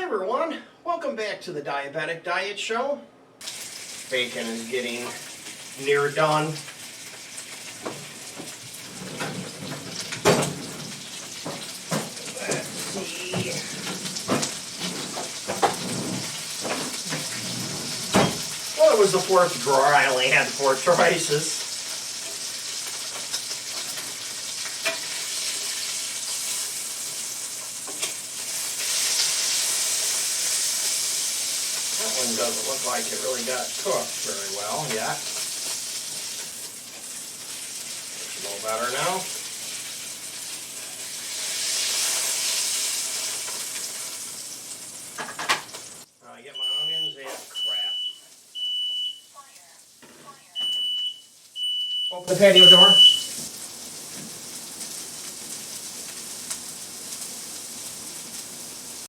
everyone, welcome back to the Diabetic Diet Show. Bacon is getting near done. Let's see. Well, it was the fourth drawer. I only had 4 choices. That one doesn't look like it really got cooked very well yet. It's a little better now. I get my onions and crap. Open the patio door.